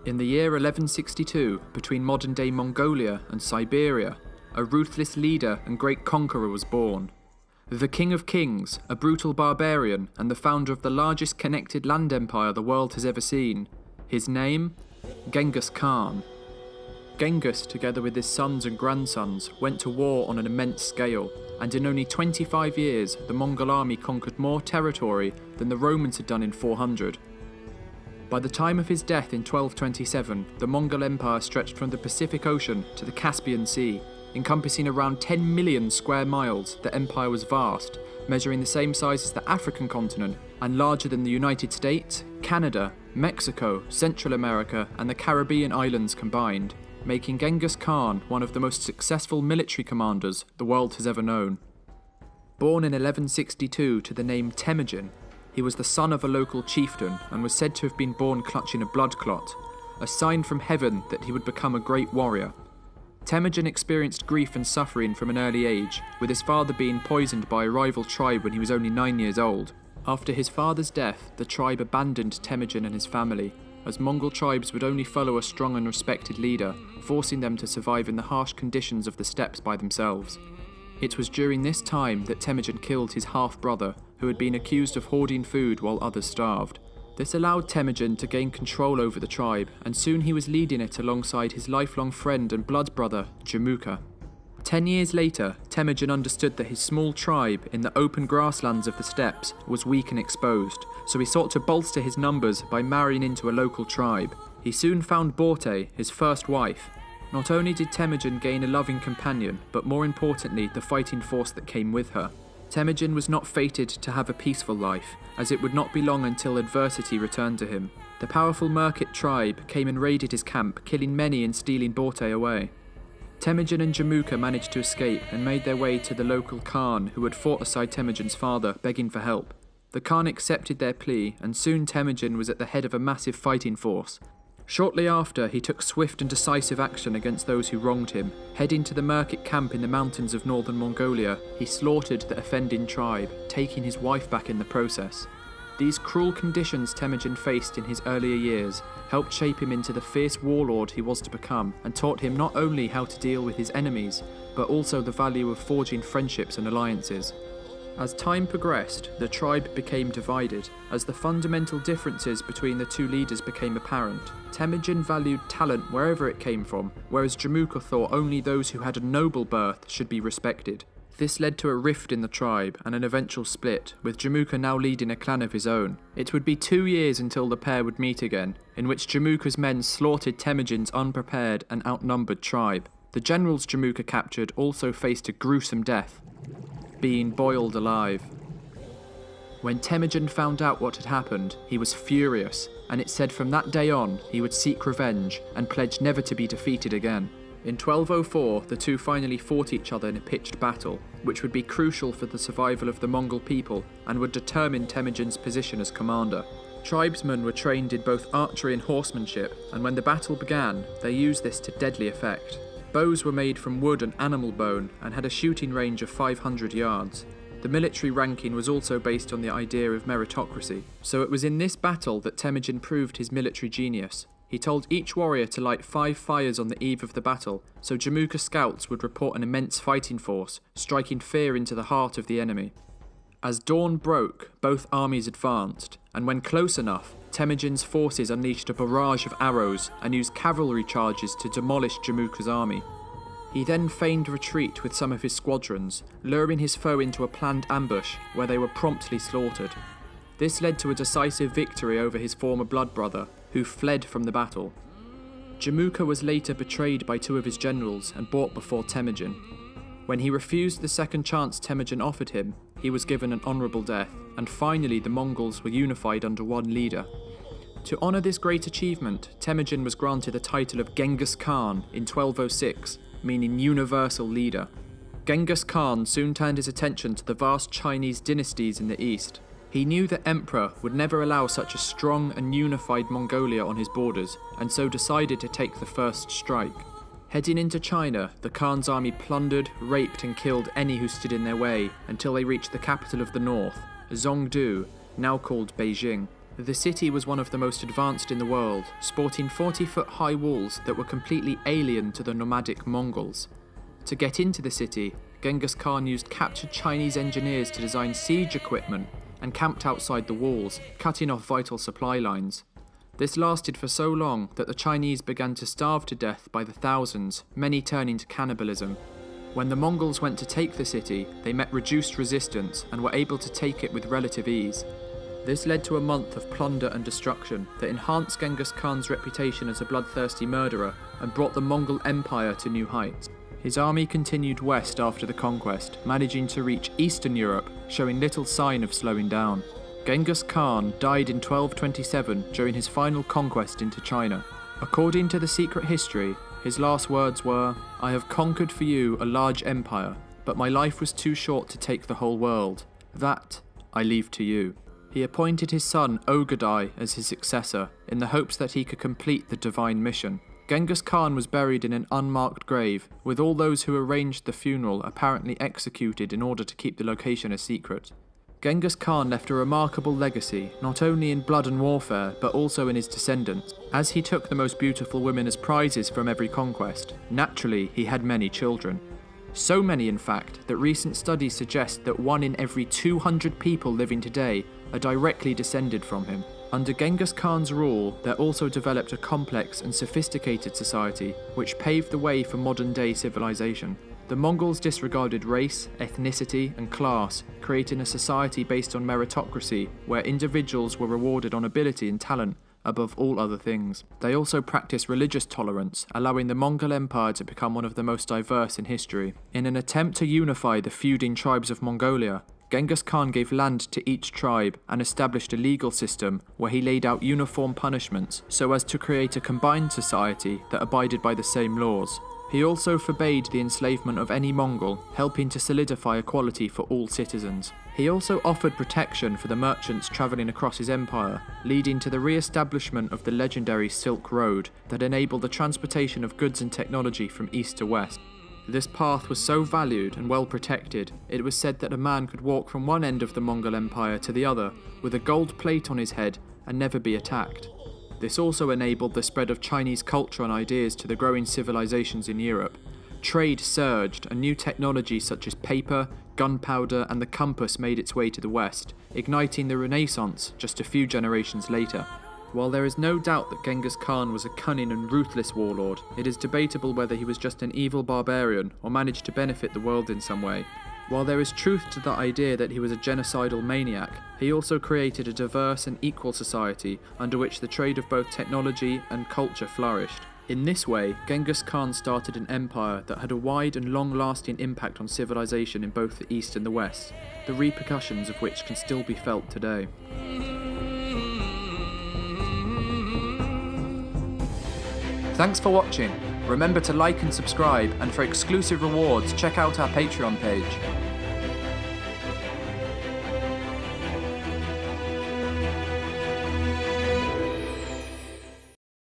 In the year 1162, between modern-day Mongolia and Siberia, a ruthless leader and great conqueror was born. The King of Kings, a brutal barbarian and the founder of the largest connected land empire the world has ever seen. His name? Genghis Khan. Genghis, together with his sons and grandsons, went to war on an immense scale, and in only 25 years, the Mongol army conquered more territory than the Romans had done in 400. By the time of his death in 1227, the Mongol Empire stretched from the Pacific Ocean to the Caspian Sea. Encompassing around 10 million square miles, the empire was vast, measuring the same size as the African continent and larger than the United States, Canada, Mexico, Central America and the Caribbean islands combined, making Genghis Khan one of the most successful military commanders the world has ever known. Born in 1162 to the name Temujin, he was the son of a local chieftain and was said to have been born clutching a blood clot, a sign from heaven that he would become a great warrior. Temujin experienced grief and suffering from an early age, with his father being poisoned by a rival tribe when he was only 9 years old. After his father's death, the tribe abandoned Temujin and his family, as Mongol tribes would only follow a strong and respected leader, forcing them to survive in the harsh conditions of the steppes by themselves. It was during this time that Temujin killed his half-brother, who had been accused of hoarding food while others starved. This allowed Temujin to gain control over the tribe, and soon he was leading it alongside his lifelong friend and blood brother, Genghis. 10 years later, Temujin understood that his small tribe in the open grasslands of the steppes was weak and exposed, so he sought to bolster his numbers by marrying into a local tribe. He soon found Borte, his first wife. Not only did Temujin gain a loving companion, but more importantly, the fighting force that came with her. Temujin was not fated to have a peaceful life, as it would not be long until adversity returned to him. The powerful Merkit tribe came and raided his camp, killing many and stealing Borte away. Temujin and Genghis managed to escape and made their way to the local Khan who had fought aside Temujin's father, begging for help. The Khan accepted their plea, and soon Temujin was at the head of a massive fighting force. Shortly after, he took swift and decisive action against those who wronged him. Heading to the Merkit camp in the mountains of northern Mongolia, he slaughtered the offending tribe, taking his wife back in the process. These cruel conditions Temujin faced in his earlier years helped shape him into the fierce warlord he was to become, and taught him not only how to deal with his enemies, but also the value of forging friendships and alliances. As time progressed, the tribe became divided, as the fundamental differences between the two leaders became apparent. Temujin valued talent wherever it came from, whereas Genghis thought only those who had a noble birth should be respected. This led to a rift in the tribe and an eventual split, with Genghis now leading a clan of his own. It would be 2 years until the pair would meet again, in which Genghis' men slaughtered Temujin's unprepared and outnumbered tribe. The generals Genghis captured also faced a gruesome death, being boiled alive. When Temujin found out what had happened, he was furious, and it said from that day on he would seek revenge and pledge never to be defeated again. In 1204, the two finally fought each other in a pitched battle, which would be crucial for the survival of the Mongol people and would determine Temujin's position as commander. Tribesmen were trained in both archery and horsemanship, and when the battle began, they used this to deadly effect. Bows were made from wood and animal bone and had a shooting range of 500 yards. The military ranking was also based on the idea of meritocracy, so it was in this battle that Temujin proved his military genius. He told each warrior to light 5 fires on the eve of the battle, so Genghis scouts would report an immense fighting force, striking fear into the heart of the enemy. As dawn broke, both armies advanced, and when close enough, Temujin's forces unleashed a barrage of arrows and used cavalry charges to demolish Genghis' army. He then feigned retreat with some of his squadrons, luring his foe into a planned ambush where they were promptly slaughtered. This led to a decisive victory over his former blood brother, who fled from the battle. Genghis was later betrayed by 2 of his generals and brought before Temujin. When he refused the second chance Temujin offered him, he was given an honourable death, and finally the Mongols were unified under one leader. To honour this great achievement, Temujin was granted the title of Genghis Khan in 1206, meaning universal leader. Genghis Khan soon turned his attention to the vast Chinese dynasties in the east. He knew the emperor would never allow such a strong and unified Mongolia on his borders, and so decided to take the first strike. Heading into China, the Khan's army plundered, raped and killed any who stood in their way until they reached the capital of the north, Zhongdu, now called Beijing. The city was one of the most advanced in the world, sporting 40-foot high walls that were completely alien to the nomadic Mongols. To get into the city, Genghis Khan used captured Chinese engineers to design siege equipment and camped outside the walls, cutting off vital supply lines. This lasted for so long that the Chinese began to starve to death by the thousands, many turning to cannibalism. When the Mongols went to take the city, they met reduced resistance and were able to take it with relative ease. This led to a month of plunder and destruction that enhanced Genghis Khan's reputation as a bloodthirsty murderer and brought the Mongol Empire to new heights. His army continued west after the conquest, managing to reach Eastern Europe, showing little sign of slowing down. Genghis Khan died in 1227 during his final conquest into China. According to the secret history, his last words were, "I have conquered for you a large empire, but my life was too short to take the whole world. That I leave to you." He appointed his son Ogadai as his successor, in the hopes that he could complete the divine mission. Genghis Khan was buried in an unmarked grave, with all those who arranged the funeral apparently executed in order to keep the location a secret. Genghis Khan left a remarkable legacy, not only in blood and warfare, but also in his descendants. As he took the most beautiful women as prizes from every conquest, naturally he had many children. So many, in fact, that recent studies suggest that 1 in every 200 people living today are directly descended from him. Under Genghis Khan's rule, there also developed a complex and sophisticated society, which paved the way for modern-day civilization. The Mongols disregarded race, ethnicity, and class, creating a society based on meritocracy, where individuals were rewarded on ability and talent above all other things. They also practiced religious tolerance, allowing the Mongol Empire to become one of the most diverse in history. In an attempt to unify the feuding tribes of Mongolia, Genghis Khan gave land to each tribe and established a legal system where he laid out uniform punishments so as to create a combined society that abided by the same laws. He also forbade the enslavement of any Mongol, helping to solidify equality for all citizens. He also offered protection for the merchants travelling across his empire, leading to the re-establishment of the legendary Silk Road that enabled the transportation of goods and technology from east to west. This path was so valued and well protected, it was said that a man could walk from one end of the Mongol Empire to the other with a gold plate on his head and never be attacked. This also enabled the spread of Chinese culture and ideas to the growing civilizations in Europe. Trade surged and new technology such as paper, gunpowder and the compass made its way to the West, igniting the Renaissance just a few generations later. While there is no doubt that Genghis Khan was a cunning and ruthless warlord, it is debatable whether he was just an evil barbarian or managed to benefit the world in some way. While there is truth to the idea that he was a genocidal maniac, he also created a diverse and equal society under which the trade of both technology and culture flourished. In this way, Genghis Khan started an empire that had a wide and long-lasting impact on civilization in both the East and the West, the repercussions of which can still be felt today. Thanks for watching. Remember to like and subscribe, and for exclusive rewards check out our Patreon page.